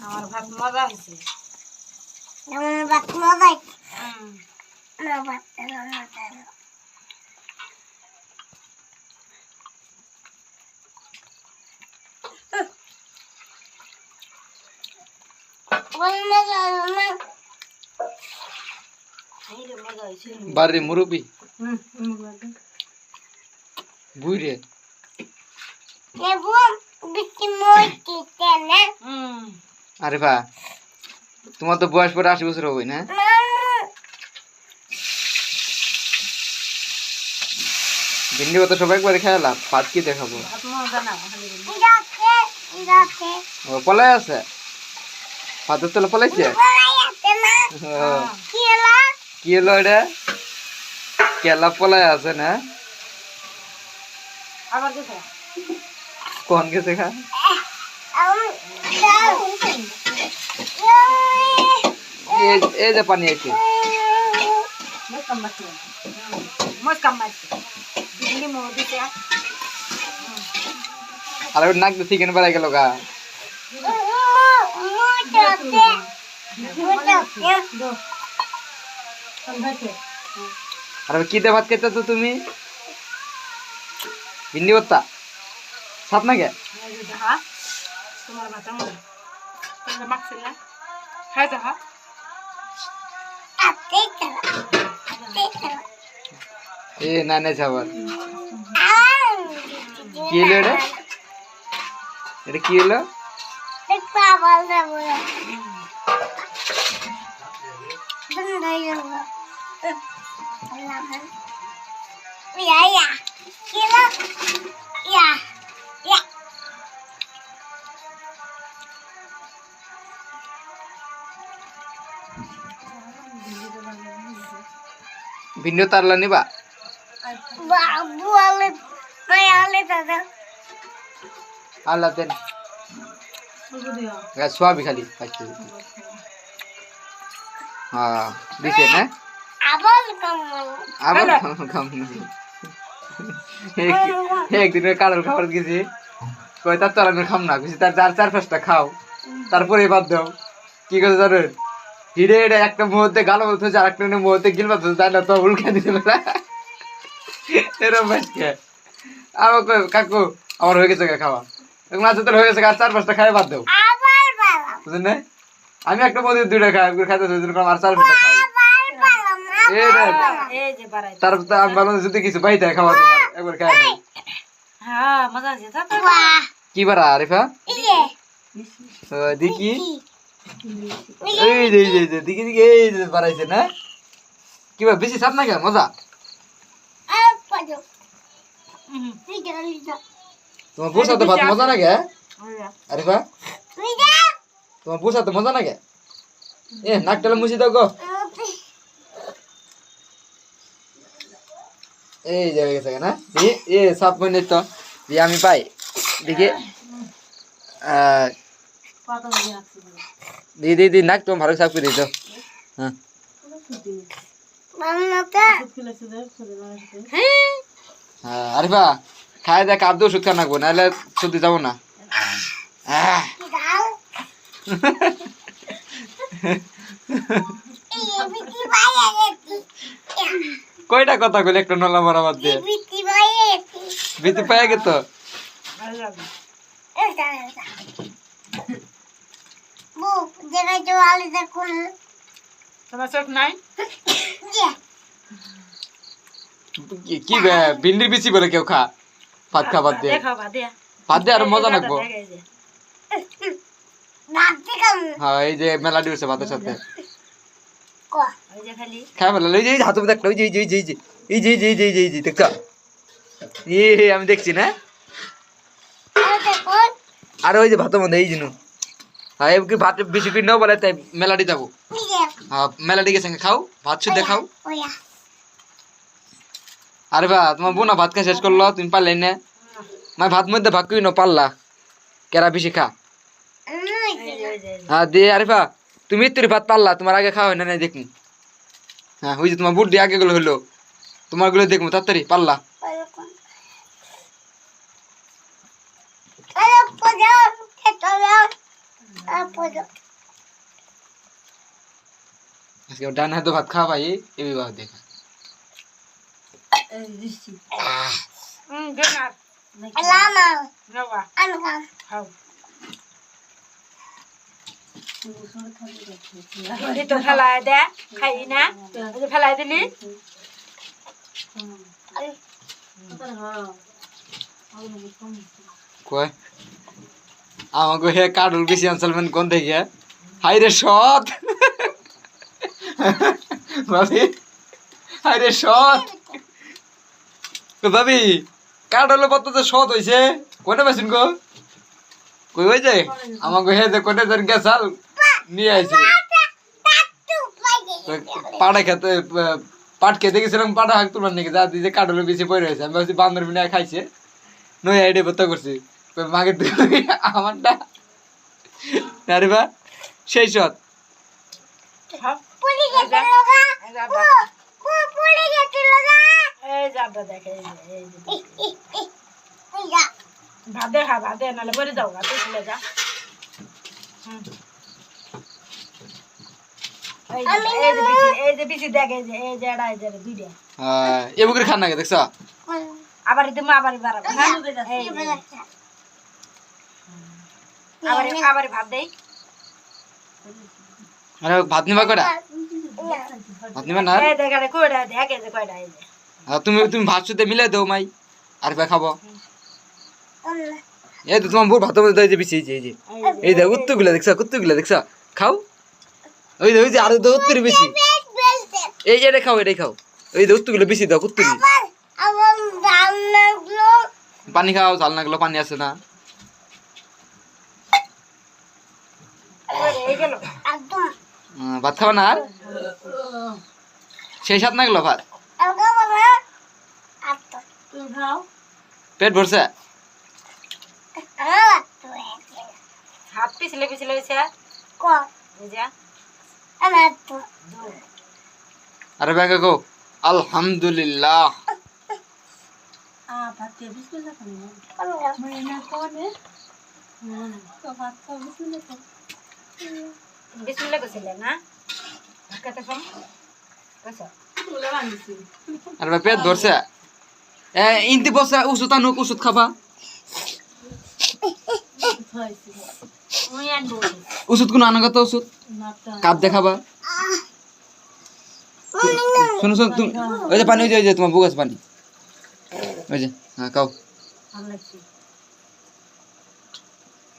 আমার ভাত মজা হয়েছে। আমার ভাত মজা হয়েছে। আমার ভাত মজা হয়েছে। বাড়ি মুরব্বি বুঝে আরে ভা তোমার তো বয়স পরে 80 বছর হবে না? ভিন্ডি তো সবাই একবারে খেলাম, ভাত কি দেখাবো? ও পলাই আছে, ভাতের তলে পলাইছে। কি হলো এটা? কেলা পলাই আছে না? কোন গেছে খা? এই যে পানি আছে। আর নাক দিয়ে চিকেন বেড়াই গেল গা। আর কি দিয়ে ভাত খেতে তো তুমি? ভিন্ডি ভর্তা সাপ না গে? এ না না খাবার কি হলো এটা? এটা কি হলো? ভিন্ডি তারলা নিবা? আল্লাহ দেন সোয়াবি খালি হ্যাঁ দিছে না? আবার একদিনের কাঁঠাল খাবার গেছি, কয় তার তোর আমি খাম না, কিছু তার 4-5টা খাও তারপরে বাদ দাও। কি করে জানেন? হিরে এটা একটা মুহূর্তে গালো মতো আর একটা মুহূর্তে গিলবা তো তাই না, তো উল্কা দিতে এরকম বাসকে আমার কাকু আমার হয়ে গেছে খাওয়া, মাছ তোর হয়ে গেছে আর 4-5টা খাই বাদ দাও, বুঝলেন না? আমি একটা মধ্যে 2টা খাই খাইতে আর 4-5টা খাও। তারপর আমি ভালো যদি কিছু বাইতে খাওয়া তোমার একবার খাই নাই। কি বারা আরিফা দেখি এই যে দেখি দেখি এই যে বাড়াইছে না? কিবা বেশি সাপ না কে মজা? তোমার বউর সাথে ভাত মজা না কে আরিফা? তোমার বউর সাথে মজা না কে? এ নাকটালে মুছি দাও গো। এই যে হয়ে গেছে না? এ সাপ মনে তো যে আমি পাই দেখি দিদি নাক তো ভালো সাপ করে দিত। হ্যাঁ আরিফা খাই দেখ আব্দুল ওষুধ খান রাখবো নাহলে সর্দি যাবো না। কয়টা কথা কইলে একটা নলা মারা বাদ দিয়ে বিতি পাই গে তো কি ভিন্ডির বিচি বলে কেউ খা ভাত খা বাদ দিয়ে ভাত দিয়ে আরো মজা লাগবো। হ্যাঁ এই যে মেলাডি হচ্ছে ভাতের সাথে খাই ফেলা ওই যে হাতে দেখলো ওই যে এই যে এই যে এই যে এই যে দেখছো আমি দেখছি না? আর ওই যে ভাতের মধ্যে এই জিনু হ্যাঁ কি ভাত বেশি করে নাও বলে তাই মেলাডি যাবো। হ্যাঁ মেলাডি গেছে খাও ভাত শুদ্ধ খাও। আরে বা তোমার বোনা ভাত খাই শেষ করলো তুমি পারলে না? মা ভাত মধ্যে ভাগ করি না পারলা কেরা বেশি খা। হ্যাঁ দিয়ে আরিফা তুমি তোর ভাত পারলা তোমার আগে খাওয়া হয় না দেখুন। হ্যাঁ ওই যে তোমার বুট দিয়ে আগে গুলো হলো তোমার গুলো দেখবো তাড়াতাড়ি পারলা। আজকে ডান হাতে ভাত খাওয়া ভাই এই বিবাহ দেখা তো ফেলাই দে খাই না ফেলাই দিলি কয় আমাকে হে কাডল বেশি আনসালমেন কোন থেকে হাই রে সৎ ভাবি হাই রে সৎ ভাবি কাডল কত যে সৎ হইছে কোনে পাইছেন গো কই হই যায় আমাকে হে যে কোনে জন গেছাল নিয়ে আইছে পাড়া খেতে পাট খেতে গেছিলাম পাটা হাক তুলার নাকি যা দিয়ে কাডলে বেশি পড়ে রয়েছে আমি ভাবছি বান্দর মিনা খাইছে নই আইডে ভর্তা করছি মাকে আমারটা আরে বা সেই সৎ ভাদে খা ভাদে নালে বলে যাও ভাতে চলে যা এই যে বিচি দেখে এই যে এড়া এই যে দুইটা এবুকের খান নাকি দেখছ আবার তুমি আবার বাড়াবো আবার আবার ভাত দেই আরে ভাত নিবা কয়টা ভাত নিবা না এই দেখে কয়টা দেখে যে কয়টা এই যে তুমি তুমি ভাত সাথে মিলাই দাও মাই আর ভাই খাবো এই তো তোমার বউ ভাত মধ্যে এই যে বিছি এই যে এই দেখ উত্তরগুলো দেখছ কুত্তুগুলো দেখছ খাও ওই যে আর তো উত্তর বেশি এই যে এটা খাও এটাই খাও ওই যে উত্তরগুলো বেশি দাও কুত্তুরি পানি খাও ঝাল না গেলো পানি আছে না ভাত খাবা না আর সেই সাত না গেলো ভাত পেট ভরছে হাত পিছলে পিছলে হয়েছে আরে ব্যাগে গো আলহামদুলিল্লাহ বিসমিল্লাহ কইছিলে না কত কম কইছো আরে ভাই পেট ভরছে ইনতি বসে ওষুধ আনো ওষুধ খাবা ওষুধ কোন আনা কথা ওষুধ কাপ দেখাবা শোনো শোনো তুমি ওই যে পানি ওই যে তোমার বুক আছে পানি ওই যে হ্যাঁ খাও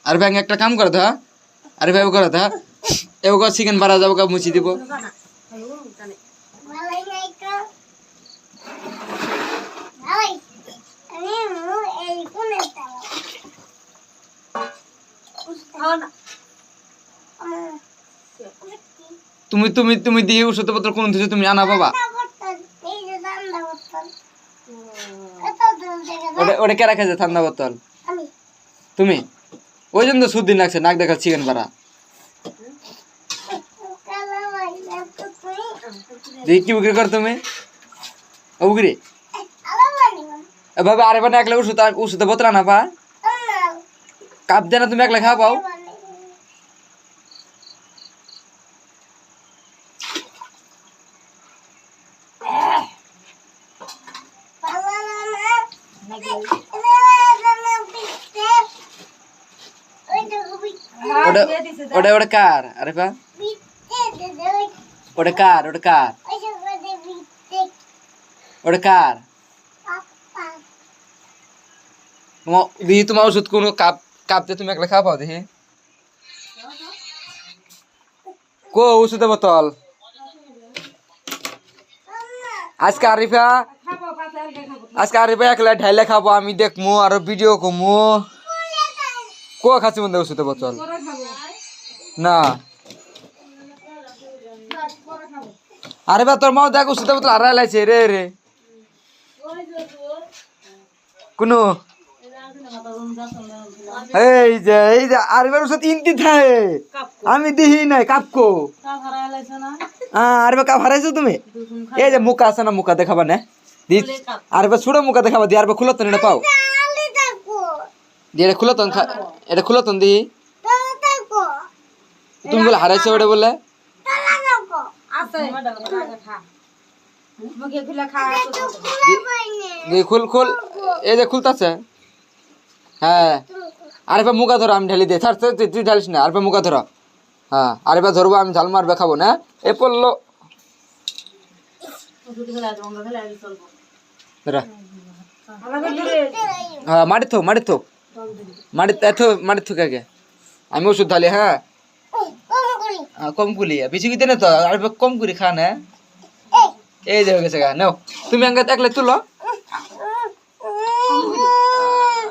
আরে ভাই একটা কাম করে দা আরে ভাই করে দা এবার চিকেন বাড়া যাবো কা মুছি দিব তুমি তুমি তুমি দিয়ে ওষুধপত্র কোন দিছো তুমি আনা বাবা ওটা কে রাখেছে ঠান্ডা বোতল তুমি ওই জন্য সুদিন লাগছে নাক দেখা চিকেন বাড়া দেখি কি বিক্রি কর তুমি বিক্রি বাবা আরে বানা একলা ওষুধ ওষুধে বোতল আনা পা কাপ দেনা তুমি একলা খাওয়া পাও ওটা ওটা কার আরে পা ওটা কার ওটা কার ওটা কার দিহি তোমার ওষুধ কোনো কাপ কাপতে তুমি একলা খাওয়া পাও দেখি কো ওষুধের বোতল আজকে আরিফা একলা ঢাইলে খাবো আমি দেখমু আর ভিডিও কমু কো খাচ্ছি মধ্যে ওষুধের বোতল না আরে বা তোর মাও দেখ ওষুধের বোতল হারাই লাইছে রে রে কোনো এই যে আরিফার ওষুধ ইনতি থাকে আমি দিহি নাই কাপকো আরে বা কাপ হারাইছো তুমি এই যে মুখা আছে না মুখা দেখাবা না আরে বা ছোট মুখা দেখাবা দি আর বা খুলতন এটা পাও দি এটা খুলতন দি তুমি বলে হারাইছো ওটা বলে আছে খা মুখে খুলে খা খুল খুল এই যে খুলতাছে হ্যাঁ আরেকবার মুখা ধরো আমি ঢালি দিই ছাড় তুই ঢালিস না আরেকবার মুখা ধরো হ্যাঁ আরেকবার ধরবো আমি ঝাল মারবে খাবো না এ পড়লো হ্যাঁ মাটি থোক মাটি থোক আগে আমি ওষুধ ঢালি হ্যাঁ কম কুলি বেশি কি না তো আর কম করে খান হ্যাঁ এই যে হয়ে গেছে গা নাও তুমি আঙ্গাত একলে তুলো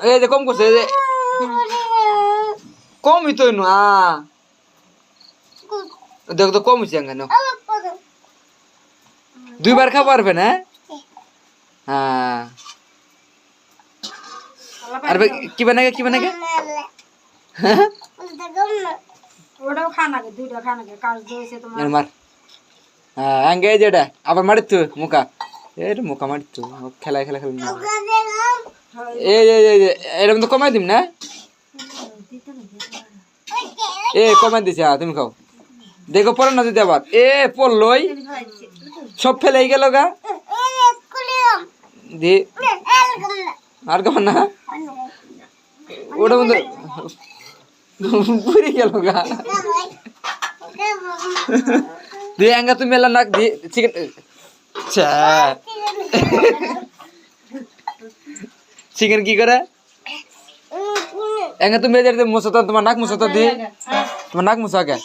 এই যে কম করছে এই যে কমই তো নু দেখো তো কম হয়েছে আঙ্গা নাও দুইবার খাওয়া পারবে না হ্যাঁ আর কি বানাগে হ্যাঁ ওটাও খা নাগে দুইটা খা নাগে কাজ দিয়েছে তোমার মার হ্যাঁ আঙ্গে এই যেটা আবার মারিত মুখা এই মুখা মারিত খেলা এই এরকম তো কমাই দিম না এ কমাই দিছে হ্যাঁ তুমি খাও দেখো পরে না দিতে আবার এ পড়লই সব ফেলে গেল গা দি আর কেমন না ওটা বন্ধু পুরি গেল গা দিয়ে আঙ্গা তুমি এলা নাক দি চিকেন চিকেন কি করে আঙ্গা তুমি এদের মুছাতা তোমার নাক মুছাতা দি তোমার নাক মুছা কে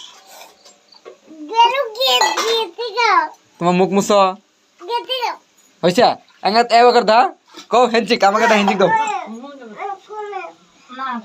তোমার মুখ মুছ হয়েছে আঙ্গা এবার দা কও হেঞ্চিক আমাকে হেঞ্চিক দাও না